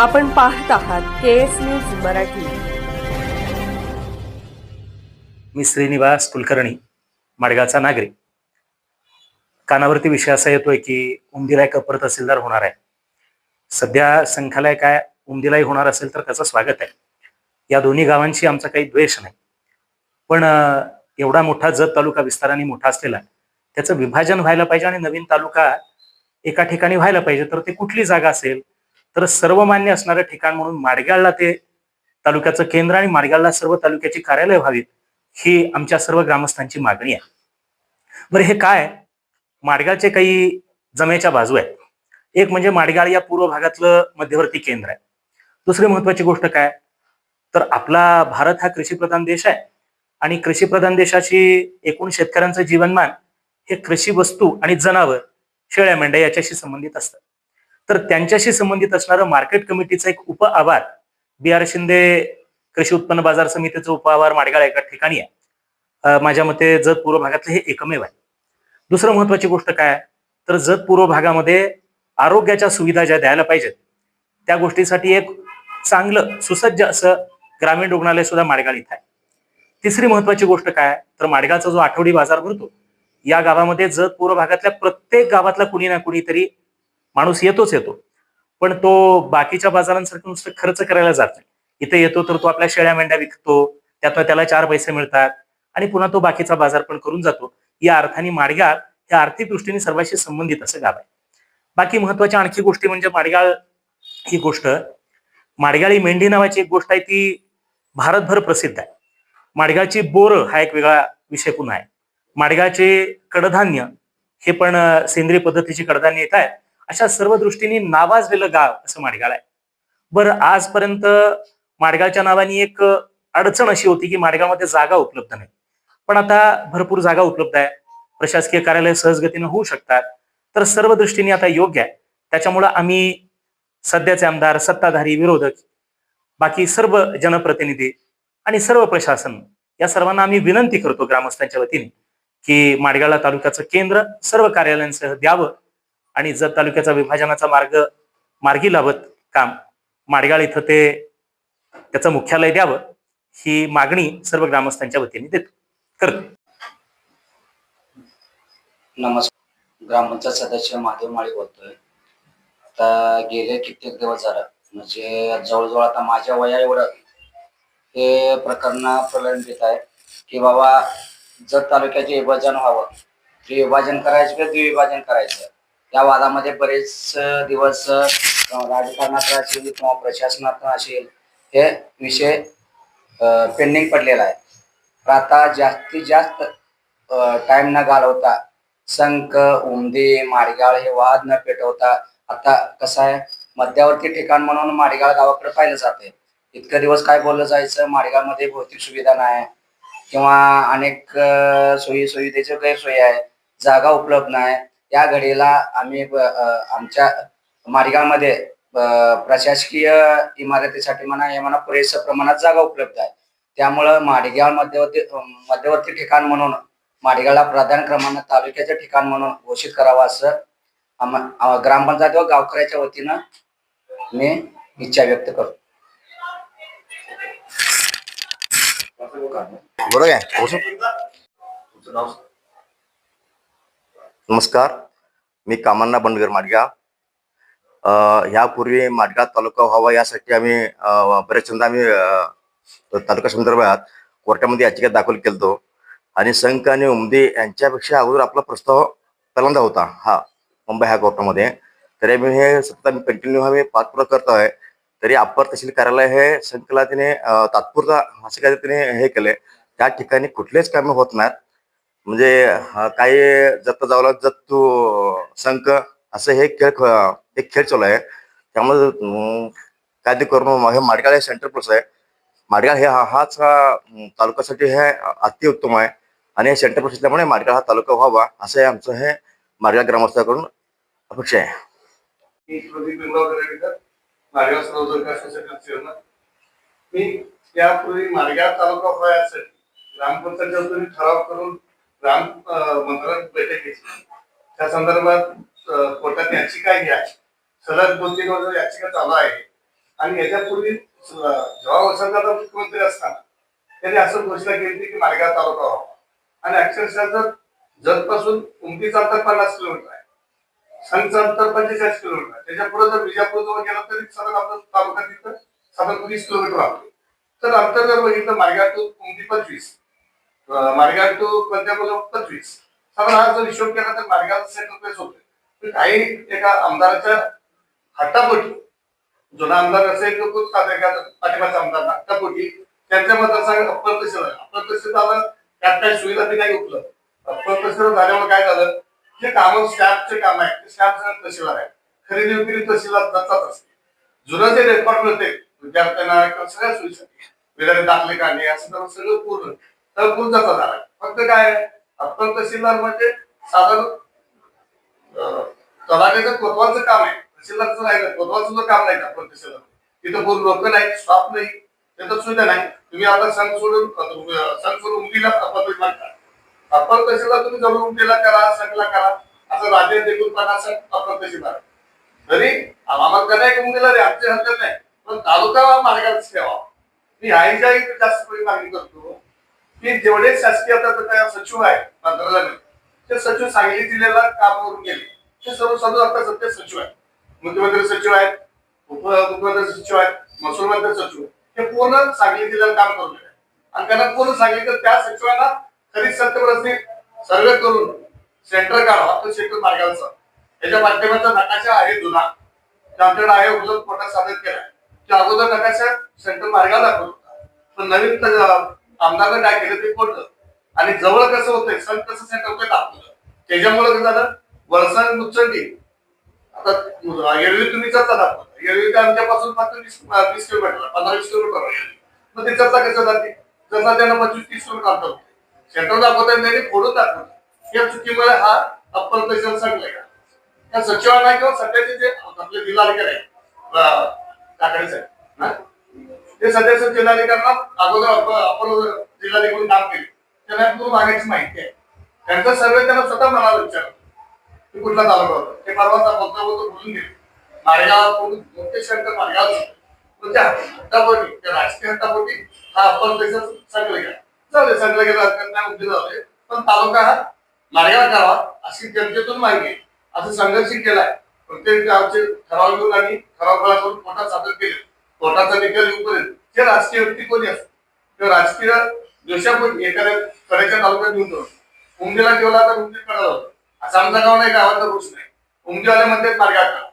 आपण पाहत आहात केएस न्यूज मराठी। मी श्रीनिवास कुलकर्णी, माडगावचा नागरिक। कानावरती विषय असा येतोय की उमदीला एक अपर तहसीलदार होणार आहे। सध्या संख्यालय काय उमदीलाही होणार असेल तर त्याचं स्वागत आहे। या दोन्ही गावांशी आमचा काही द्वेष नाही, पण एवढा मोठा जत तालुका विस्ताराने मोठा असलेला त्याचं विभाजन व्हायला पाहिजे आणि नवीन तालुका एका ठिकाणी व्हायला पाहिजे। तर ते कुठली जागा असेल तर सर्वमान्य असणारं ठिकाण म्हणून माडगावला ते तालुक्याचं केंद्र आणि माडगावला सर्व तालुक्याची कार्यालय व्हावीत ही आमच्या सर्व ग्रामस्थांची मागणी आहे। बरं, हे काय माडगावचे काही जमेच्या बाजू आहेत। एक म्हणजे माडगाव या पूर्व भागातलं मध्यवर्ती केंद्र आहे। दुसरी महत्वाची गोष्ट काय तर आपला भारत हा कृषीप्रधान देश आहे आणि कृषीप्रधान देशाची एकूण शेतकऱ्यांचं जीवनमान हे कृषी वस्तू आणि जनावर शेळ्या मेंढ्या याच्याशी संबंधित असतं। तर त्यांच्याशी संबंधित असणारं मार्केट कमिटीचं एक उप आवार बी आर शिंदे कृषी उत्पन्न बाजार समितीचं उप आवार माडगाव एका ठिकाणी आहे। माझ्या मते जत पूर्व भागातलं हे एकमेव आहे। दुसरं महत्वाची गोष्ट काय तर जत पूर्व भागामध्ये आरोग्याच्या सुविधा ज्या द्यायला पाहिजेत त्या गोष्टीसाठी एक चांगलं सुसज्ज असं ग्रामीण रुग्णालय सुद्धा माडगाव इथं आहे। तिसरी महत्वाची गोष्ट काय तर माडगावचा जो आठवडी बाजार भरतो या गावामध्ये जत पूर्व भागातल्या प्रत्येक गावातला कुणी ना कुणीतरी माणूस येतोच येतो, पण तो बाकीच्या बाजारांसारखं नुसतं खर्च करायला जात नाही। इथे येतो तर तो आपल्या शेळ्या मेंढ्या विकतो, त्यातनं त्याला 4 पैसे मिळतात आणि पुन्हा तो बाकीचा बाजार पण करून जातो। या अर्थाने माडगाव हे आर्थिक दृष्टीने सर्वांशी संबंधित असं गाव आहे। बाकी महत्वाच्या आणखी गोष्टी म्हणजे माडगाव ही गोष्ट माडगाळी मेंढी नावाची एक गोष्ट आहे ती भारतभर प्रसिद्ध आहे। माडगावची बोर हा एक वेगळा विषय पुन्हा आहे। माडगावचे कडधान्य हे पण सेंद्रिय पद्धतीची कडधान्य येत आहेत। अशा सर्व दृष्टीने नावाजलेलं गाव असं माडगाव आहे। बरं, आजपर्यंत माडगावच्या नावाने एक अडचण अशी होती की माडगावमध्ये जागा उपलब्ध नाही, पण आता भरपूर जागा उपलब्ध आहे। प्रशासकीय कार्यालय सहजगतीने होऊ शकतात, तर सर्व दृष्टीने आता योग्य आहे। त्याच्यामुळे आम्ही सध्याचे आमदार, सत्ताधारी, विरोधक, बाकी सर्व जनप्रतिनिधी आणि सर्व प्रशासन या सर्वांना आम्ही विनंती करतो ग्रामस्थांच्या वतीने की माडगाव तालुक्याचं केंद्र सर्व कार्यालयांसह द्यावं आणि जत तालुक्याचा विभाजनाचा मार्गी लावत काम माडगाव इथं ते त्याचं मुख्यालय द्यावं ही मागणी सर्व ग्रामस्थांच्या वतीने करतो। नमस्कार, ग्रामपंचायत सदस्य महादेव माळी बोलतोय। आता गेले कित्येक दिवस झालं म्हणजे जवळजवळ आता माझ्या वया एवढं हे प्रकरण प्रलंबित आहे की बाबा जत तालुक्याचे विभाजन व्हावं, विभाजन करायचं किंवा द्विविभाजन करायचं या वादामध्ये बरेच दिवस राजकारणात असेल किंवा प्रशासनात असेल हे विषय पेंडिंग पडलेला आहे। तर आता जास्तीत जास्त टाइम न घालवता संक उमदी माडगाव हे वाद न पेटवता आता कसं आहे मध्यवर्ती ठिकाण म्हणून माडगाव गावाकडे पाहिलं जाते। इतके दिवस काय बोललं जायचं माडगावमध्ये भौतिक सुविधा नाही किंवा अनेक सोयी सुविधेची गैरसोय आहे, जागा उपलब्ध नाही। या घडीला आम्ही आमच्या माडगावमध्ये प्रशासकीय इमारतीसाठी म्हणा पुरेशा प्रमाणात जागा उपलब्ध आहे। त्यामुळं माडगाव मध्यवर्ती ठिकाण म्हणून माडगावला प्राधान्य क्रमाने तालुक्याचे ठिकाण म्हणून घोषित करावं असं ग्रामपंचायत व गावकऱ्याच्या वतीनं मी इच्छा व्यक्त करतो। बरोबर आहे। नमस्कार, मी कामण्णा बंडगर माडगाव। यापूर्वी माडगाव तालुका व्हावा यासाठी आम्ही बरेचदा आम्ही तालुका संदर्भात कोर्टामध्ये याचिका दाखल केलतो आणि संक आणि उमदी यांच्यापेक्षा अगोदर आपला प्रस्ताव पहिल्यांदा होता हा मुंबई हायकोर्टामध्ये। तरी आम्ही हे सतत कंटिन्यू आम्ही पाठपुरावा करतो आहे। तरी अप्पर तहसील कार्यालय हे संकला तिने तात्पुरता असे काही तिने हे केले, त्या ठिकाणी कुठलेच कामे होत नाहीत। म्हणजे काही जत जावला जत तू संक असं हे खेळ चालू आहे। त्यामुळे काय ते करून हे माडगाव हे सेंटर प्लस आहे। माडगाव हे हाच तालुक्यासाठी हे अतिउत्तम आहे आणि सेंटर प्लस असल्यामुळे माडगाव हा तालुका व्हावा असं आमचं हे माडगाव ग्रामस्थांकडून अपेक्षा आहे। मी यापूर्वी माडगाव तालुका व्हायसाठी ग्रामपंचायतीतून ठराव करून ग्राम मंत्र्यांची बैठक घेतली। त्या संदर्भात कोर्टात याचिका घ्या सलग 2-3 वर्ष याचिका चालू आहे। आणि याच्यापूर्वी जेव्हा वसंतदादा मुख्यमंत्री असताना त्यांनी असं घोषणा केली की मार्गाव तालुका व्हावा. आणि अक्षरशः जर जतपासून उमदीचं अंतर 50 किलोमीटर आहे, संघचं अंतर 45 किलोमीटर आहे. त्याच्या पुढे जर विजापूर जवळ गेला तरी साधारण आपलं तालुका तिथं साधारण 30 किलोमीटर आहे. तर अंतर जर बघितलं मार्गाव to Umadi 25, Margao to Punjab 25, साधारण हा जर हिशोब केला तर मार्गाव सेंटर प्लेस होते. तर काही एका आमदाराच्या हट्टापोटी, जुना आमदार असेल तो पाठिंबाचा आमदार हट्टापोटी त्यांच्या मतदारसंघ अप्पर तहसील आहे. अप्पर तहसील आलं त्यात काही सुविधा बी नाही उपलब्ध. अप्पर तहसील झाल्यामुळे काय झालं, जे काम स्टॅम्पचे काम आहे ते स्टॅम्प तहसीलदार आहे, खरेदी विक्री तहसीलदार दत्तात असते. जुनं जे रेकॉर्ड मिळते विद्यार्थ्यांना किंवा सगळ्या सोयीसाठी विद्यार्थी दाखले काढणे असं तर सगळं पूर्ण जाता झाला. फक्त काय अप्पर तहसीलदार म्हणजे साधारण तलाठ्याचं कोतवालचं काम आहे, तहसीलदारचं राहिलं कोतवालचं सुद्धा काम नाही. अप्पर तहसीलदार तिथं पूर्ण लोक नाही, स्टाफ नाही, त्याचं सुविधा नाही. तुम्ही आता संघ सोडून उमदीला पदवी मागता, अप्पर तहसीलदार तुम्ही जवळ उमदीला करा, संघला करा, असं राज्य देखील 50 अप्पर तहसीलदार. तरी आम्हाला करायला उमदीला रे आमच्या हद्दीत नाही, पण तालुका मार्गावरच ठेवा. मी ह्याही जास्त मागणी करतो की जेवढे शासकीय आता सचिव आहेत मंत्रालयात, ते सचिव सांगली जिल्ह्याला काम करून गेले, ते सर्व आता सध्या सचिव आहेत, मुख्यमंत्री सचिव आहेत, उपमुख्यमंत्री सचिव आहेत, महसूल मंत्री सचिव, हे पूर्ण सांगली जिल्ह्यात काम करून गेले. आणि त्यांना पूर्ण सांगितलं त्या सचिवांना खरीद सत्तेवर सर्वे करून सेंटर काढावा. तो सेंटर मार्गावरचा याच्या माध्यमाचा नकाशा आहे जुना, आमच्याकडे आहे, उपलब्ध पोटात सादर केलाय. त्या अगोदर नकाशा सेंटर मार्गाला दाखवत होता, पण नवीन आमदारनं काय केलं ते कोणतं आणि जवळ कसं होतंय, सण कसं सेंटर होतंय दाखवलं. त्याच्यामुळे कसं झालं, वळसंग मुचंडी आता एरवी तुम्ही चर्चा दाखवता, एरवी आमच्यापासून मात्र 20 किलोमीटर 15-20 किलोमीटर. मग ते चर्चा कसं जाते, जसा त्यांना 25-30 किलोमीटर अंतर होते. सेंटर दाखवता त्यांनी फोडून दाखवलं. या चुकीमुळे हा अप्पर तहसील सांगलाय का त्या सचिवांना किंवा सध्याचे जे आपले जिल्हाधिकारी आहेत काकडे साहेब, ते सध्याचे जिल्हाधिकाऱ्यांना अगोदर अप्पर जिल्हाधिकारी काम केले, त्यांना पूर्ण मागायची माहिती आहे. त्यांचा सर्वे त्यांना स्वतः मनाला विचारलं की कुठला तालुका होता. ते परवाचा बोलून गेले मार्गाव मोठे शंकर मार्गाव त्या हट्टापोटी, त्या राजकीय हट्टापोटी हा अप्पर तहसील सांगलं गेला. चालेल, सांगलं गेलं नाही उद्योग झाले, पण तालुका हा मार्गावर करावा अशी जनतेतून माहिती आहे. असं संघर्ष केलाय. प्रत्येक गावचे ठराव घेऊन आणि ठराव करून कोर्टात सादर केले. कोर्टाचा निकाल येऊपर्यंत जे राजकीय व्यक्ती कोणी असतो किंवा राजकीय द्वेषापोटी एखाद्या कडेच्या तालुक्यात घेऊन जातो, उमदीला ठेवला तर उमदी कडाला होतं. असं आमचा गाव नाही, गावाचा रोष नाही. उमदीवाले मध्ये मार्गात करा,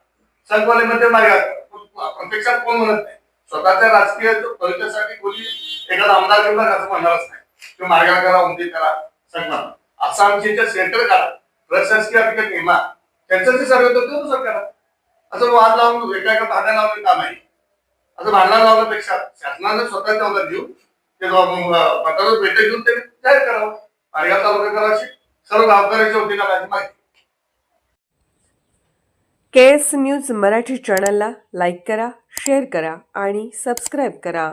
संघवाले मध्ये मार्गात करा, प्रत्यक्षात कोण म्हणत नाही. स्वतःच्या राजकीय भविष्यासाठी कोणी एखादा आमदार घेऊन असं म्हणणारच नाही की मार्गात करा, उमदी करा, संघ असं आमचे सेंटर करा. प्रशासकीय अधिकारी नेमा त्यांचं जे सर्वे होतं ते करा. असं वाद लावून एका भांडण लावून काम आहे. असं भांडण लावण्यापेक्षा शासनाने स्वतःचे अवधान घेऊन ते पत्रावर बैठक घेऊन ते जाहीर करावं. मार्गाव तालुका करायची सर्व गावकऱ्यांच्या वतीनं माझी माहिती. केएस न्यूज मराठी चॅनलला लाईक करा, शेअर करा आणि सबस्क्राईब करा.